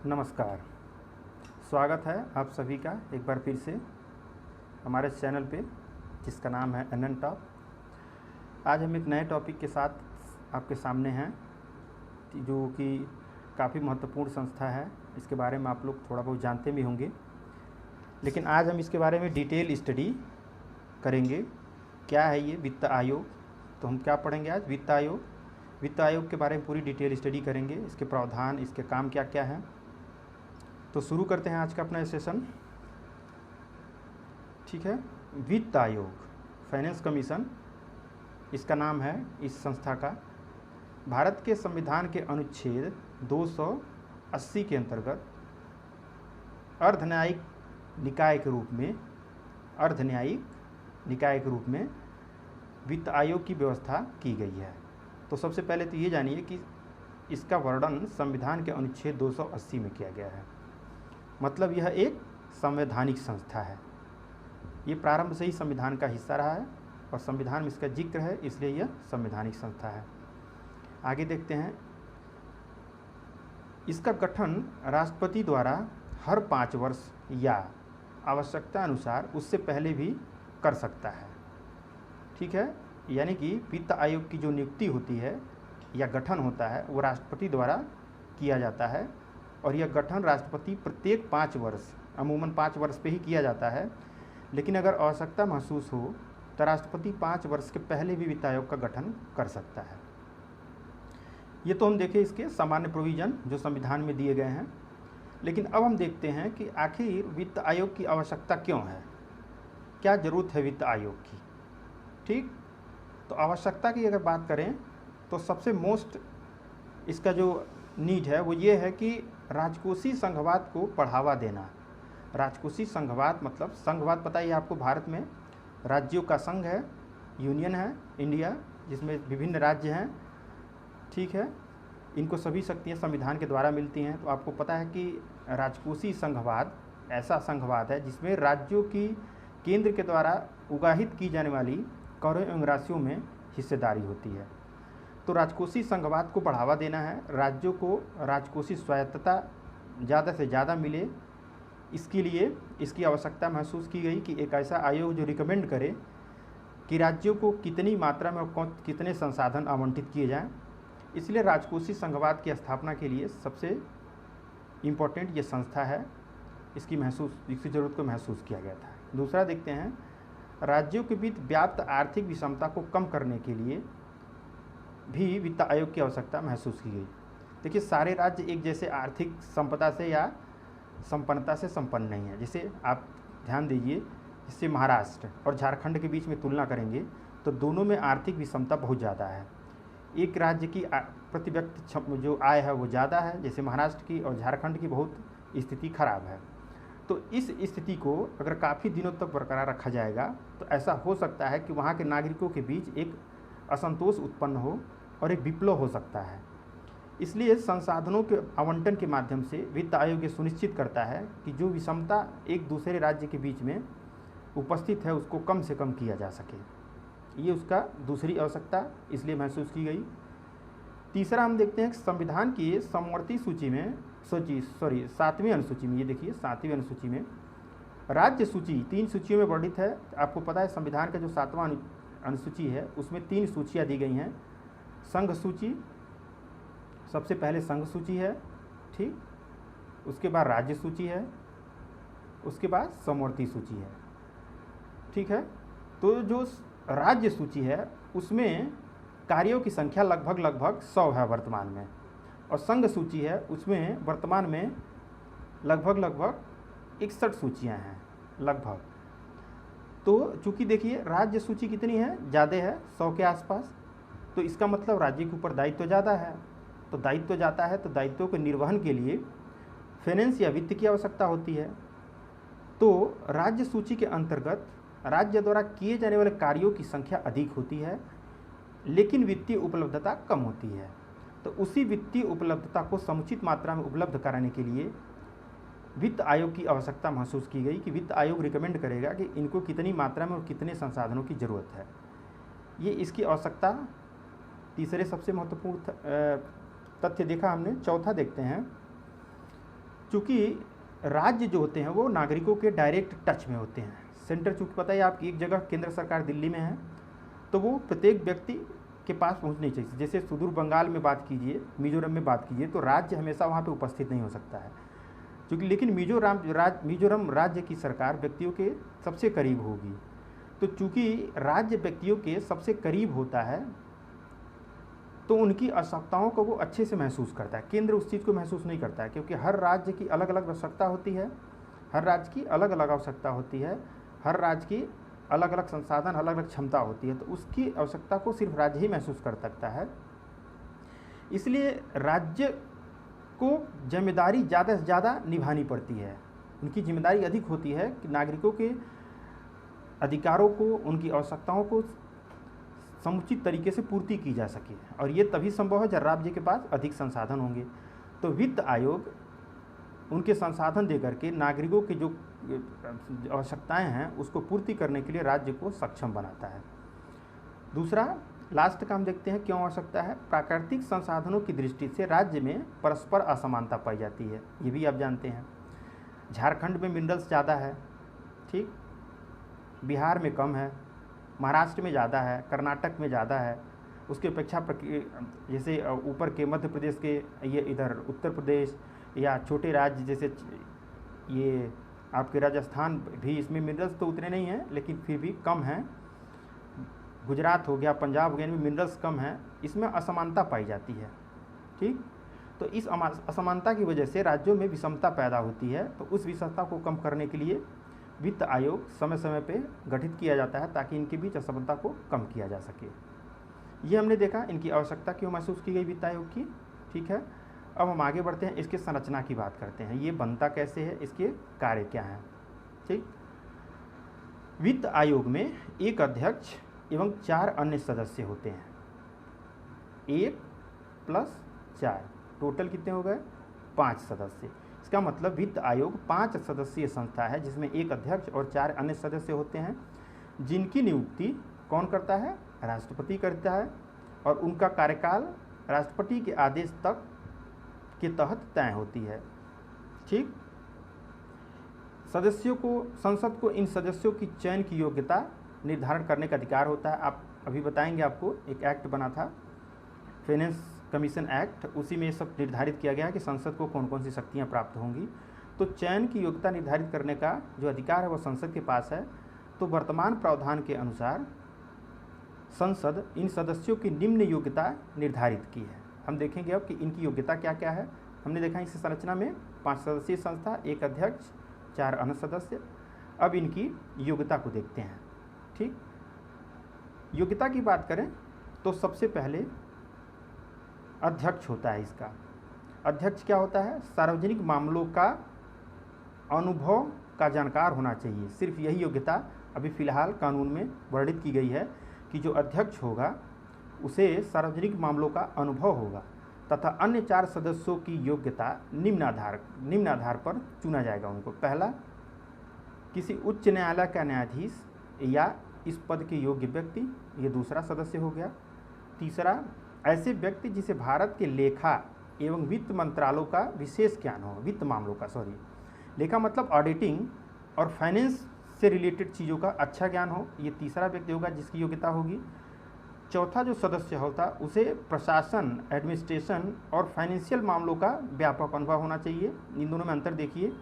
नमस्कार। स्वागत है आप सभी का एक बार फिर से हमारे चैनल पे, जिसका नाम है एनएन टॉप। आज हम एक नए टॉपिक के साथ आपके सामने हैं, जो कि काफ़ी महत्वपूर्ण संस्था है। इसके बारे में आप लोग थोड़ा बहुत जानते भी होंगे, लेकिन आज हम इसके बारे में डिटेल स्टडी करेंगे। क्या है ये वित्त आयोग? तो हम क्या पढ़ेंगे आज? वित्त आयोग। वित्त आयोग के बारे में पूरी डिटेल स्टडी करेंगे, इसके प्रावधान, इसके काम क्या क्या हैं। तो शुरू करते हैं आज का अपना सेशन। ठीक है, वित्त आयोग, फाइनेंस कमीशन इसका नाम है इस संस्था का। भारत के संविधान के अनुच्छेद 280 के अंतर्गत अर्धन्यायिक निकाय के रूप में वित्त आयोग की व्यवस्था की गई है। तो सबसे पहले तो ये जानिए कि इसका वर्णन संविधान के अनुच्छेद 280 में किया गया है। मतलब यह एक संवैधानिक संस्था है। ये प्रारंभ से ही संविधान का हिस्सा रहा है और संविधान में इसका जिक्र है, इसलिए यह संवैधानिक संस्था है। आगे देखते हैं। इसका गठन राष्ट्रपति द्वारा हर 5 वर्ष या आवश्यकता अनुसार उससे पहले भी कर सकता है। ठीक है, यानी कि वित्त आयोग की जो नियुक्ति होती है या गठन होता है वो राष्ट्रपति द्वारा किया जाता है, और यह गठन राष्ट्रपति प्रत्येक 5 वर्ष, अमूमन 5 वर्ष पे ही किया जाता है। लेकिन अगर आवश्यकता महसूस हो तो राष्ट्रपति 5 वर्ष के पहले भी वित्त आयोग का गठन कर सकता है। ये तो हम देखें इसके सामान्य प्रोविज़न जो संविधान में दिए गए हैं। लेकिन अब हम देखते हैं कि आखिर वित्त आयोग की आवश्यकता क्यों है, क्या ज़रूरत है वित्त आयोग की। ठीक, तो आवश्यकता की अगर बात करें तो सबसे मोस्ट इसका जो नीड है वो ये है कि राजकोषीय संघवाद को बढ़ावा देना। राजकोषीय संघवाद मतलब, संघवाद पता ही आपको, भारत में राज्यों का संघ है, यूनियन है इंडिया, जिसमें विभिन्न राज्य हैं। ठीक है, इनको सभी शक्तियाँ संविधान के द्वारा मिलती हैं। तो आपको पता है कि राजकोषीय संघवाद ऐसा संघवाद है जिसमें राज्यों की केंद्र के द्वारा उगाहित की जाने वाली करों एवं राशियों में हिस्सेदारी होती है। तो राजकोषीय संघवाद को बढ़ावा देना है, राज्यों को राजकोषीय स्वायत्तता ज़्यादा से ज़्यादा मिले। इसके लिए इसकी आवश्यकता महसूस की गई कि एक ऐसा आयोग जो रिकमेंड करे कि राज्यों को कितनी मात्रा में और कितने संसाधन आवंटित किए जाएं। इसलिए राजकोषीय संघवाद की स्थापना के लिए सबसे इम्पोर्टेंट ये संस्था है, इसकी ज़रूरत को महसूस किया गया था। दूसरा देखते हैं, राज्यों के बीच व्याप्त आर्थिक विषमता को कम करने के लिए भी वित्त आयोग की आवश्यकता महसूस की गई। देखिए, सारे राज्य एक जैसे आर्थिक संपदा से या संपन्नता से संपन्न नहीं है। जैसे आप ध्यान दीजिए, इससे महाराष्ट्र और झारखंड के बीच में तुलना करेंगे तो दोनों में आर्थिक विषमता बहुत ज़्यादा है। एक राज्य की प्रति व्यक्ति जो आय है वो ज़्यादा है, जैसे महाराष्ट्र की, और झारखंड की बहुत स्थिति खराब है। तो इस स्थिति को अगर काफ़ी दिनों तक बरकरार रखा जाएगा तो ऐसा हो सकता है कि वहाँ के नागरिकों के बीच एक असंतोष उत्पन्न हो और एक विप्लव हो सकता है। इसलिए संसाधनों के आवंटन के माध्यम से वित्त आयोग ये सुनिश्चित करता है कि जो विषमता एक दूसरे राज्य के बीच में उपस्थित है उसको कम से कम किया जा सके। ये उसका दूसरी आवश्यकता इसलिए महसूस की गई। तीसरा हम देखते हैं कि संविधान की समवर्ती सूची में 7वीं अनुसूची में, ये देखिए 7वीं अनुसूची में राज्य सूची 3 सूचियों में वर्णित है। आपको पता है संविधान का जो 7वां अनुसूची है उसमें 3 सूचियाँ दी गई हैं। संघ सूची, सबसे पहले संघ सूची है, ठीक, उसके बाद राज्य सूची है, उसके बाद समवर्ती सूची है। ठीक है, तो जो राज्य सूची है उसमें कार्यों की संख्या लगभग 100 है वर्तमान में, और संघ सूची है उसमें वर्तमान में लगभग 61 सूचियाँ हैं लगभग। तो चूँकि देखिए राज्य सूची कितनी है, ज़्यादा है, 100 के आसपास, तो इसका मतलब राज्य के ऊपर दायित्व ज़्यादा है। तो दायित्व जाता है तो दायित्वों के निर्वहन के लिए फाइनेंस या वित्त की आवश्यकता होती है। तो राज्य सूची के अंतर्गत राज्य द्वारा किए जाने वाले कार्यों की संख्या अधिक होती है, लेकिन वित्तीय उपलब्धता कम होती है। तो उसी वित्तीय उपलब्धता को समुचित मात्रा में उपलब्ध कराने के लिए वित्त आयोग की आवश्यकता महसूस की गई कि वित्त आयोग रिकमेंड करेगा कि इनको कितनी मात्रा में और कितने संसाधनों की ज़रूरत है। ये इसकी आवश्यकता तीसरे सबसे महत्वपूर्ण तथ्य देखा हमने। चौथा देखते हैं, चूँकि राज्य जो होते हैं वो नागरिकों के डायरेक्ट टच में होते हैं। सेंटर, चूँकि पता है आपकी एक जगह केंद्र सरकार दिल्ली में है, तो वो प्रत्येक व्यक्ति के पास पहुंचनी चाहिए। जैसे सुदूर बंगाल में बात कीजिए, मिजोरम में बात कीजिए, तो राज्य हमेशा वहाँ पे उपस्थित नहीं हो सकता है, क्योंकि लेकिन मिजोरम राज्य की सरकार व्यक्तियों के सबसे करीब होगी। तो चूँकि राज्य व्यक्तियों के सबसे करीब होता है, तो उनकी आवश्यकताओं को वो अच्छे से महसूस करता है। केंद्र उस चीज़ को महसूस नहीं करता है, क्योंकि हर राज्य की अलग अलग आवश्यकता होती है, हर राज्य की अलग अलग आवश्यकता होती है, हर राज्य की अलग अलग संसाधन, अलग अलग क्षमता होती है। तो उसकी आवश्यकता को सिर्फ राज्य ही महसूस कर सकता है। इसलिए राज्य को जिम्मेदारी ज़्यादा से ज़्यादा निभानी पड़ती है। उनकी जिम्मेदारी अधिक होती है कि नागरिकों के अधिकारों को, उनकी आवश्यकताओं को समुचित तरीके से पूर्ति की जा सके, और ये तभी संभव है जब राज्य के पास अधिक संसाधन होंगे। तो वित्त आयोग उनके संसाधन दे करके नागरिकों की जो आवश्यकताएं हैं उसको पूर्ति करने के लिए राज्य को सक्षम बनाता है। दूसरा, लास्ट का हम देखते हैं क्यों आवश्यकता है। प्राकृतिक संसाधनों की दृष्टि से राज्य में परस्पर असमानता पाई जाती है, ये भी आप जानते हैं। झारखंड में मिनरल्स ज़्यादा है, ठीक, बिहार में कम है, महाराष्ट्र में ज़्यादा है, कर्नाटक में ज़्यादा है। उसकी अपेक्षा जैसे ऊपर के मध्य प्रदेश के, ये इधर उत्तर प्रदेश या छोटे राज्य जैसे ये आपके राजस्थान भी, इसमें मिनरल्स तो उतने नहीं हैं लेकिन फिर भी कम हैं। गुजरात हो गया, पंजाब हो गया, इनमें मिनरल्स कम हैं, इसमें असमानता पाई जाती है, ठीक। तो इस असमानता की वजह से राज्यों में विषमता पैदा होती है। तो उस विषमता को कम करने के लिए वित्त आयोग समय समय पे गठित किया जाता है, ताकि इनके बीच असमानता को कम किया जा सके। ये हमने देखा इनकी आवश्यकता क्यों महसूस की गई वित्त आयोग की, ठीक है। अब हम आगे बढ़ते हैं, इसके संरचना की बात करते हैं। ये बनता कैसे है, इसके कार्य क्या हैं, ठीक। वित्त आयोग में एक अध्यक्ष एवं 4 अन्य सदस्य होते हैं। 1 + 4 टोटल कितने हो गए, 5 सदस्य। इसका मतलब वित्त आयोग 5 सदस्यीय संस्था है, जिसमें एक अध्यक्ष और 4 अन्य सदस्य होते हैं, जिनकी नियुक्ति कौन करता है, राष्ट्रपति करता है, और उनका कार्यकाल राष्ट्रपति के आदेश तक के तहत तय होती है, ठीक। सदस्यों को, संसद को इन सदस्यों की चयन की योग्यता निर्धारण करने का अधिकार होता है। आप अभी बताएंगे, आपको एक एक्ट बना था, फाइनेंस कमीशन एक्ट, उसी में सब निर्धारित किया गया है कि संसद को कौन कौन सी शक्तियाँ प्राप्त होंगी। तो चयन की योग्यता निर्धारित करने का जो अधिकार है वो संसद के पास है। तो वर्तमान प्रावधान के अनुसार संसद इन सदस्यों की निम्न योग्यता निर्धारित की है। हम देखेंगे अब कि इनकी योग्यता क्या क्या है। हमने देखा इस संरचना में 5 सदस्यीय संस्था, एक अध्यक्ष, 4 अन्य सदस्य। अब इनकी योग्यता को देखते हैं, ठीक। योग्यता की बात करें तो सबसे पहले अध्यक्ष होता है इसका। अध्यक्ष क्या होता है, सार्वजनिक मामलों का अनुभव का जानकार होना चाहिए। सिर्फ यही योग्यता अभी फ़िलहाल कानून में वर्णित की गई है कि जो अध्यक्ष होगा उसे सार्वजनिक मामलों का अनुभव होगा, तथा अन्य 4 सदस्यों की योग्यता निम्न आधार पर चुना जाएगा उनको। पहला, किसी उच्च न्यायालय का न्यायाधीश या इस पद के योग्य व्यक्ति, ये दूसरा सदस्य हो गया। तीसरा, ऐसे व्यक्ति जिसे भारत के लेखा एवं वित्त मंत्रालयों का विशेष ज्ञान हो, वित्त मामलों का, लेखा मतलब ऑडिटिंग और फाइनेंस से रिलेटेड चीज़ों का अच्छा ज्ञान हो, ये तीसरा व्यक्ति होगा जिसकी योग्यता होगी। चौथा जो सदस्य होता उसे प्रशासन, एडमिनिस्ट्रेशन और फाइनेंशियल मामलों का व्यापक अनुभव होना चाहिए। इन दोनों में अंतर देखिए,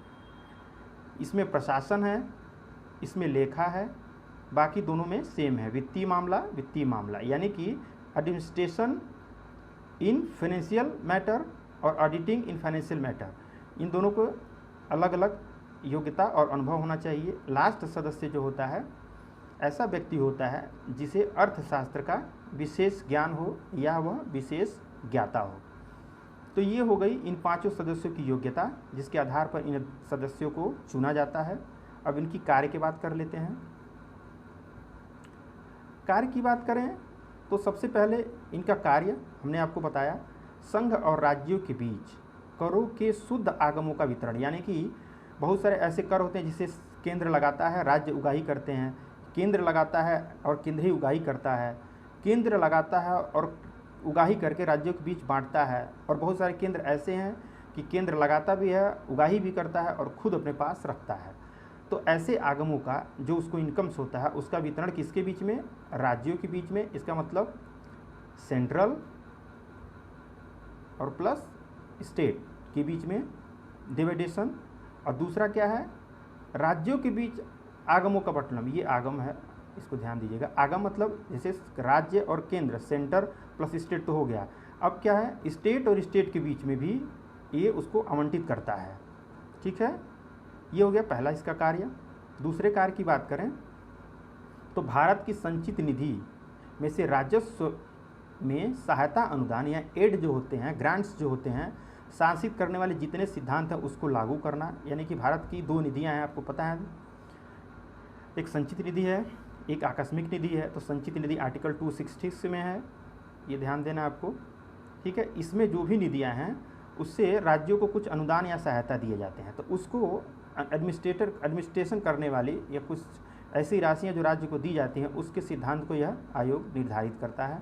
इसमें प्रशासन है, इसमें लेखा है, बाकी दोनों में सेम है, वित्तीय मामला, यानी कि एडमिनिस्ट्रेशन इन फाइनेंशियल मैटर और ऑडिटिंग इन फाइनेंशियल मैटर, इन दोनों को अलग अलग योग्यता और अनुभव होना चाहिए। लास्ट सदस्य जो होता है, ऐसा व्यक्ति होता है जिसे अर्थशास्त्र का विशेष ज्ञान हो या वह विशेष ज्ञाता हो। तो ये हो गई इन 5 सदस्यों की योग्यता, जिसके आधार पर इन सदस्यों को चुना जाता है। अब इनकी कार्य की बात कर लेते हैं। कार्य की बात करें तो सबसे पहले इनका कार्य हमने आपको बताया, संघ और राज्यों के बीच करों के शुद्ध आगमों का वितरण, यानी कि बहुत सारे ऐसे कर होते हैं जिसे केंद्र लगाता है, राज्य उगाही करते हैं, केंद्र लगाता है और केंद्र ही उगाही करता है, केंद्र लगाता है और उगाही करके राज्यों के बीच बांटता है। और बहुत सारे केंद्र ऐसे हैं कि केंद्र लगाता भी है, उगाही भी करता है और खुद अपने पास रखता है। तो ऐसे आगमों का जो उसको इनकम्स होता है उसका वितरण किसके बीच में? राज्यों के बीच में। इसका मतलब सेंट्रल और प्लस स्टेट के बीच में डिवाइडेशन। और दूसरा क्या है? राज्यों के बीच आगमों का बंटन। ये आगम है, इसको ध्यान दीजिएगा। आगम मतलब जैसे राज्य और केंद्र, सेंटर प्लस स्टेट तो हो गया। अब क्या है? स्टेट और स्टेट के बीच में भी ये उसको आवंटित करता है। ठीक है, ये हो गया पहला इसका कार्य। दूसरे कार्य की बात करें तो भारत की संचित निधि में से राजस्व में सहायता अनुदान या एड जो होते हैं, ग्रांट्स जो होते हैं, शासित करने वाले जितने सिद्धांत हैं उसको लागू करना। यानी कि भारत की दो निधियां हैं, आपको पता है, एक संचित निधि है, एक आकस्मिक निधि है। तो संचित निधि आर्टिकल 266 में है, ये ध्यान देना आपको। ठीक है, इसमें जो भी निधियां हैं उससे राज्यों को कुछ अनुदान या सहायता दिए जाते हैं। तो उसको एडमिनिस्ट्रेशन करने वाली या कुछ ऐसी राशियां जो राज्य को दी जाती हैं उसके सिद्धांत को यह आयोग निर्धारित करता है।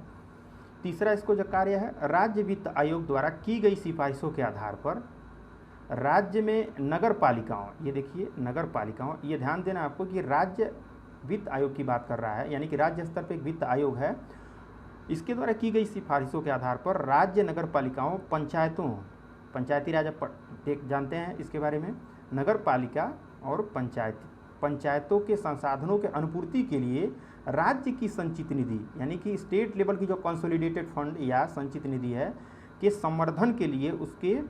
तीसरा इसको जो कार्य है, राज्य वित्त आयोग द्वारा की गई सिफारिशों के आधार पर राज्य में नगर पालिकाओं, ये देखिए नगर पालिकाओं, ये ध्यान देना आपको कि राज्य वित्त आयोग की बात कर रहा है, यानी कि राज्य स्तर पर एक वित्त आयोग है। इसके द्वारा की गई सिफारिशों के आधार पर राज्य नगर पालिकाओं, पंचायतों, पंचायती राज आप जानते हैं इसके बारे में, नगर पालिका और पंचायतों के संसाधनों के अनुपूर्ति के लिए राज्य की संचित निधि, यानी कि स्टेट लेवल की जो कंसोलिडेटेड फंड या संचित निधि है, के संवर्धन के लिए, उसके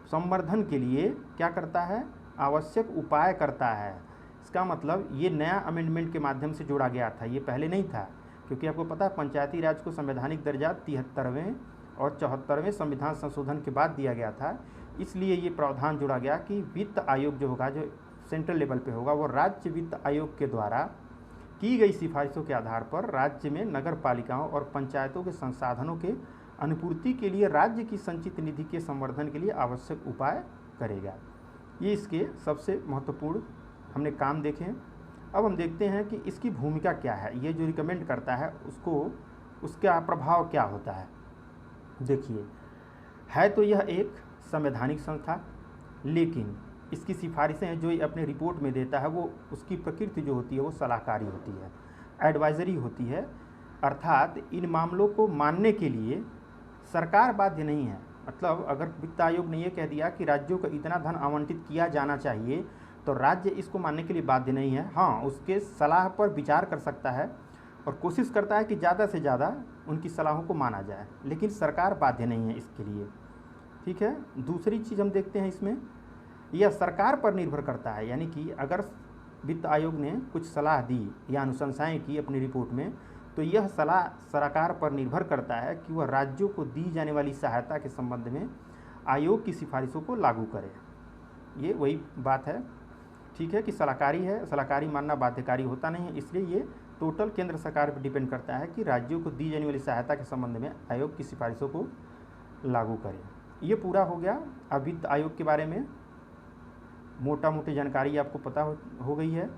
संवर्धन के लिए क्या करता है? आवश्यक उपाय करता है। इसका मतलब ये नया अमेंडमेंट के माध्यम से जोड़ा गया था, ये पहले नहीं था। क्योंकि आपको पता है पंचायती राज को संवैधानिक दर्जा 73वें और 74वें संविधान संशोधन के बाद दिया गया था। इसलिए ये प्रावधान जोड़ा गया कि वित्त आयोग जो होगा, जो सेंट्रल लेवल पे होगा, वो राज्य वित्त आयोग के द्वारा की गई सिफारिशों के आधार पर राज्य में नगर पालिकाओं और पंचायतों के संसाधनों के अनुपूर्ति के लिए राज्य की संचित निधि के संवर्धन के लिए आवश्यक उपाय करेगा। ये इसके सबसे महत्वपूर्ण हमने काम देखे। अब हम देखते हैं कि इसकी भूमिका क्या है, ये जो रिकमेंड करता है उसको, उसका प्रभाव क्या होता है। देखिए, है तो यह एक संवैधानिक संस्था, लेकिन इसकी सिफारिशें जो ये अपने रिपोर्ट में देता है वो उसकी प्रकृति जो होती है वो सलाहकारी होती है, एडवाइजरी होती है। अर्थात इन मामलों को मानने के लिए सरकार बाध्य नहीं है। मतलब अगर वित्त आयोग ने ये कह दिया कि राज्यों को इतना धन आवंटित किया जाना चाहिए तो राज्य इसको मानने के लिए बाध्य नहीं है। हाँ, उसके सलाह पर विचार कर सकता है और कोशिश करता है कि ज़्यादा से ज़्यादा उनकी सलाहों को माना जाए, लेकिन सरकार बाध्य नहीं है इसके लिए। ठीक है, दूसरी चीज़ हम देखते हैं इसमें, यह सरकार पर निर्भर करता है। यानी कि अगर वित्त आयोग ने कुछ सलाह दी या अनुशंसाएं की अपनी रिपोर्ट में, तो यह सलाह सरकार पर निर्भर करता है कि वह राज्यों को दी जाने वाली सहायता के संबंध में आयोग की सिफारिशों को लागू करे। ये वही बात है, ठीक है, कि सलाहकारी है, सलाहकारी मानना बाध्यकारी होता नहीं है। इसलिए ये टोटल केंद्र सरकार पर डिपेंड करता है कि राज्यों को दी जाने वाली सहायता के संबंध में आयोग की सिफारिशों को लागू करे। ये पूरा हो गया अब वित्त आयोग के बारे में, मोटा मोटी जानकारी आपको पता हो गई है।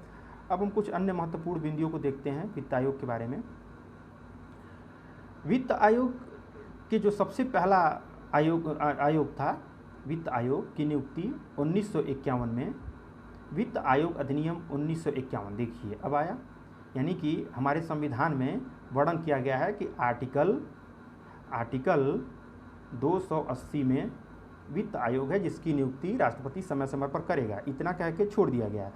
अब हम कुछ अन्य महत्वपूर्ण बिंदुओं को देखते हैं वित्त आयोग के बारे में। वित्त आयोग के जो सबसे पहला आयोग था, वित्त आयोग की नियुक्ति 1951 में, वित्त आयोग अधिनियम 1951 देखिए अब आया। यानी कि हमारे संविधान में वर्णन किया गया है कि आर्टिकल 280 में वित्त आयोग है जिसकी नियुक्ति राष्ट्रपति समय समय पर करेगा, इतना कह के छोड़ दिया गया है।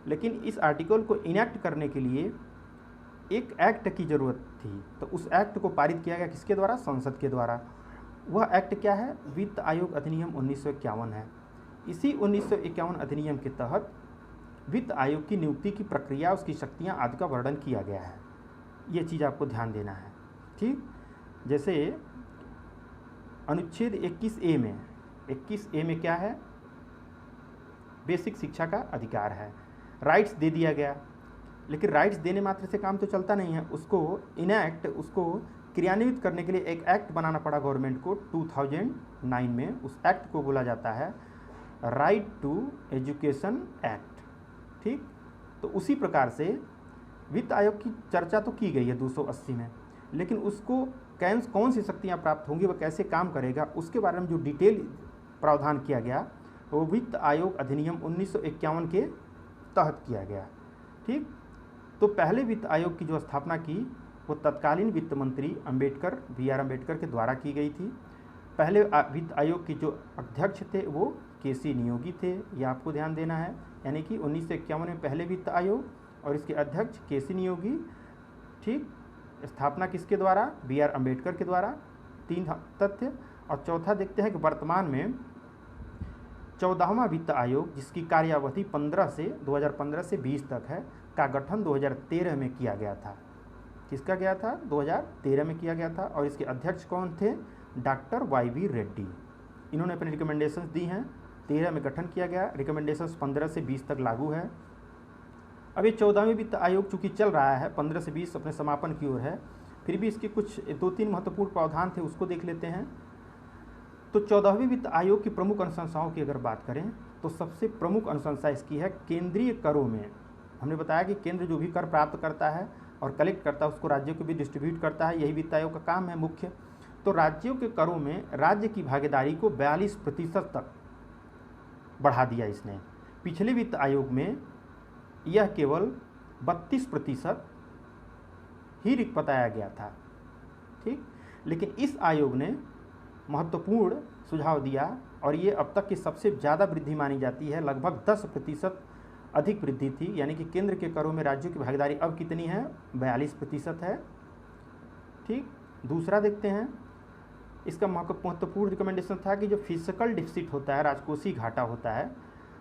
लेकिन इस आर्टिकल को इनेक्ट करने के लिए एक एक्ट की ज़रूरत थी, तो उस एक्ट को पारित किया गया किसके द्वारा? संसद के द्वारा। वह एक्ट क्या है? वित्त आयोग अधिनियम 1951 है। इसी 1951 अधिनियम के तहत वित्त आयोग की नियुक्ति की प्रक्रिया, उसकी शक्तियाँ आदि का वर्णन किया गया है। ये चीज़ आपको ध्यान देना है। ठीक, जैसे अनुच्छेद 21A में क्या है? बेसिक शिक्षा का अधिकार है, राइट्स दे दिया गया। लेकिन राइट्स देने मात्र से काम तो चलता नहीं है, उसको इनैक्ट, उसको क्रियान्वित करने के लिए एक एक्ट बनाना पड़ा गवर्नमेंट को 2009 में। उस एक्ट को बोला जाता है राइट टू एजुकेशन एक्ट। ठीक, तो उसी प्रकार से वित्त आयोग की चर्चा तो की गई है 280 में, लेकिन उसको कौन सी शक्तियाँ प्राप्त होंगी, वह कैसे काम करेगा, उसके बारे में जो डिटेल प्रावधान किया गया वो वित्त आयोग अधिनियम 1951 के तहत किया गया। ठीक, तो पहले वित्त आयोग की जो स्थापना की वो तत्कालीन वित्त मंत्री अंबेडकर, BR अम्बेडकर के द्वारा की गई थी। पहले वित्त आयोग के जो अध्यक्ष थे वो KC नियोगी थे, ये आपको ध्यान देना है। यानी कि 1951 में पहले वित्त आयोग और इसके अध्यक्ष KC नियोगी। ठीक, स्थापना किसके द्वारा? BR अम्बेडकर के द्वारा। 3 तथ्य। और चौथा देखते हैं कि वर्तमान में 14वां वित्त आयोग, जिसकी कार्यावधि 2015 से 20 तक है, का गठन 2013 में किया गया था। किसका गया था? 2013 में किया गया था। और इसके अध्यक्ष कौन थे? Doctor YV Reddy. इन्होंने अपने रिकमेंडेशंस दी हैं। 13 में गठन किया गया, रिकमेंडेशंस 15 से 20 तक लागू है। अब ये 14वें वित्त आयोग चूँकि चल रहा है, 15 से 20 अपने समापन की ओर है, फिर भी इसके कुछ 2-3 महत्वपूर्ण प्रावधान थे, उसको देख लेते हैं। तो 14वें वित्त आयोग की प्रमुख अनुशंसाओं की अगर बात करें तो सबसे प्रमुख अनुशंसा इसकी है केंद्रीय करों में। हमने बताया कि केंद्र जो भी कर प्राप्त करता है और कलेक्ट करता है उसको राज्यों को भी डिस्ट्रीब्यूट करता है, यही वित्त आयोग का काम है मुख्य। तो राज्यों के करों में राज्य की भागीदारी को 42% तक बढ़ा दिया इसने। पिछले वित्त आयोग में यह केवल 32% ही बताया गया था। ठीक, लेकिन इस आयोग ने महत्वपूर्ण सुझाव दिया और ये अब तक की सबसे ज़्यादा वृद्धि मानी जाती है, लगभग 10% अधिक वृद्धि थी। यानी कि केंद्र के करों में राज्यों की भागीदारी अब कितनी है? 42% है। ठीक, दूसरा देखते हैं, इसका महत्वपूर्ण रिकमेंडेशन था कि जो फिजिकल डिफिसिट होता है, राजकोषीय घाटा होता है,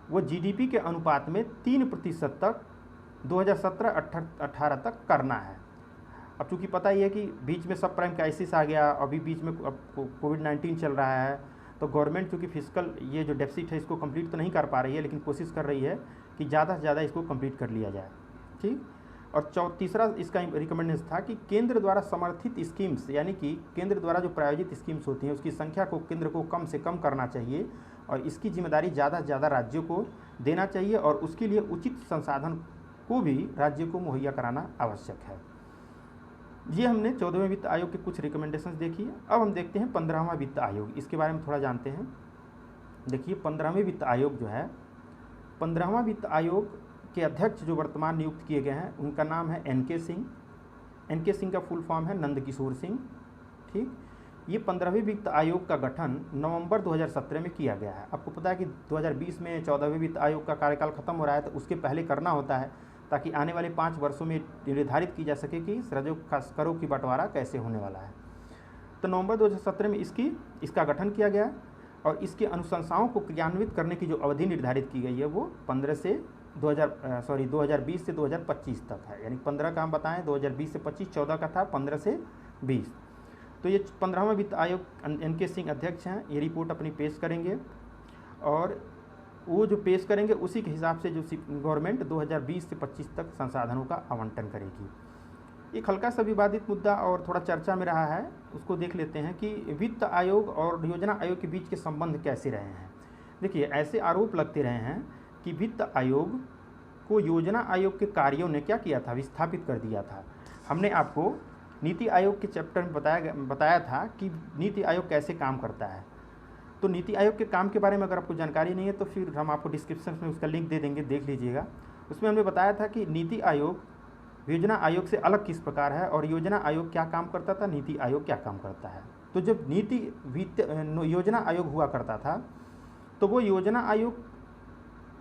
वो GDP के अनुपात में 3% तक 2017-18 तक करना है। अब चूँकि पता ही है कि बीच में सब प्राइम क्राइसिस आ गया, अभी बीच में अब कोविड-19 चल रहा है, तो गवर्नमेंट चूँकि फिजिकल ये जो डेफिसिट है इसको कंप्लीट तो नहीं कर पा रही है, लेकिन कोशिश कर रही है कि ज़्यादा से ज़्यादा इसको कंप्लीट कर लिया जाए। ठीक, और तीसरा इसका रिकमेंडेशन था कि केंद्र द्वारा समर्थित स्कीम्स, यानी कि केंद्र द्वारा जो प्रायोजित स्कीम्स होती हैं उसकी संख्या को केंद्र को कम से कम करना चाहिए और इसकी जिम्मेदारी ज़्यादा से ज़्यादा राज्यों को देना चाहिए और उसके लिए उचित संसाधन को भी राज्यों को मुहैया कराना आवश्यक है। ये हमने 14वें वित्त आयोग के कुछ रिकमेंडेशंस देखी। अब हम देखते हैं 15वां वित्त आयोग, इसके बारे में थोड़ा जानते हैं। देखिए 15वें वित्त आयोग जो है, 15वां वित्त आयोग के अध्यक्ष जो वर्तमान नियुक्त किए गए हैं उनका नाम है NK सिंह। NK सिंह का फुल फॉर्म है नंदकिशोर सिंह। ठीक, ये 15वें वित्त आयोग का गठन नवंबर 2017 में किया गया है। आपको पता है कि 2020 में 14वें वित्त आयोग का कार्यकाल खत्म हो रहा है, तो उसके पहले करना होता है ताकि आने वाले 5 वर्षों में निर्धारित की जा सके कि राज्यों करों की बंटवारा कैसे होने वाला है। तो नवंबर 2017 में इसका गठन किया गया और इसके अनुशंसाओं को क्रियान्वित करने की जो अवधि निर्धारित की गई है वो 2020 से 2025 तक है। यानी 15 का हम बताएं, 2020 से 25, 14 का था 15 से 20। तो ये 15वां वित्त आयोग NK सिंह अध्यक्ष हैं। ये रिपोर्ट अपनी पेश करेंगे और वो जो पेश करेंगे उसी के हिसाब से जो गवर्नमेंट 2020 से 25 तक संसाधनों का आवंटन करेगी। एक हल्का सा विवादित मुद्दा और थोड़ा चर्चा में रहा है, उसको देख लेते हैं कि वित्त आयोग और योजना आयोग के बीच के संबंध कैसे रहे हैं। देखिए, ऐसे आरोप लगते रहे हैं कि वित्त आयोग को योजना आयोग के कार्यों ने क्या किया था? विस्थापित कर दिया था। हमने आपको नीति आयोग के चैप्टर में बताया था कि नीति आयोग कैसे काम करता है। तो नीति आयोग के काम के बारे में अगर आपको जानकारी नहीं है तो फिर हम आपको डिस्क्रिप्शन में उसका लिंक दे देंगे, देख लीजिएगा। उसमें हमने बताया था कि नीति आयोग योजना आयोग से अलग किस प्रकार है और योजना आयोग क्या काम करता था, नीति आयोग क्या काम करता है। तो जब योजना आयोग हुआ करता था तो वो योजना आयोग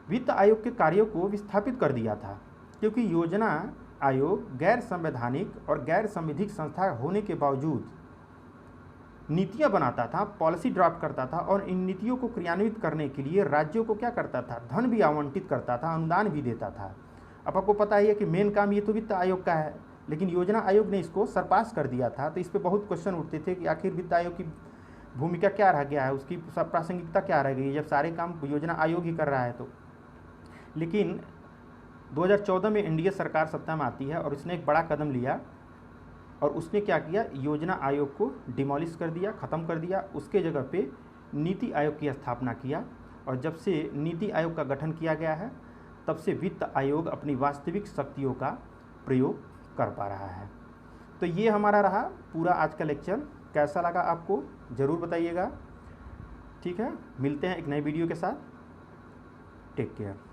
वित्त आयोग के कार्यों को विस्थापित कर दिया था, क्योंकि योजना आयोग गैर संवैधानिक और गैर संविधिक संस्था होने के बावजूद नीतियां बनाता था, पॉलिसी ड्राफ्ट करता था और इन नीतियों को क्रियान्वित करने के लिए राज्यों को क्या करता था? धन भी आवंटित करता था, अनुदान भी देता था। अब आपको पता ही है कि मेन काम ये तो वित्त आयोग का है, लेकिन योजना आयोग ने इसको सरपास कर दिया था। तो इस पर बहुत क्वेश्चन उठते थे कि आखिर वित्त आयोग की भूमिका क्या रह गया है, उसकी प्रासंगिकता क्या रह गई जब सारे काम योजना आयोग ही कर रहा है। तो लेकिन 2014 में एनडीए सरकार सत्ता में आती है और उसने एक बड़ा कदम लिया और उसने क्या किया? योजना आयोग को डिमोलिश कर दिया, ख़त्म कर दिया। उसके जगह पे नीति आयोग की स्थापना किया और जब से नीति आयोग का गठन किया गया है तब से वित्त आयोग अपनी वास्तविक शक्तियों का प्रयोग कर पा रहा है। तो ये हमारा रहा पूरा आज का लेक्चर। कैसा लगा आपको ज़रूर बताइएगा। ठीक है, मिलते हैं एक नए वीडियो के साथ। Take care.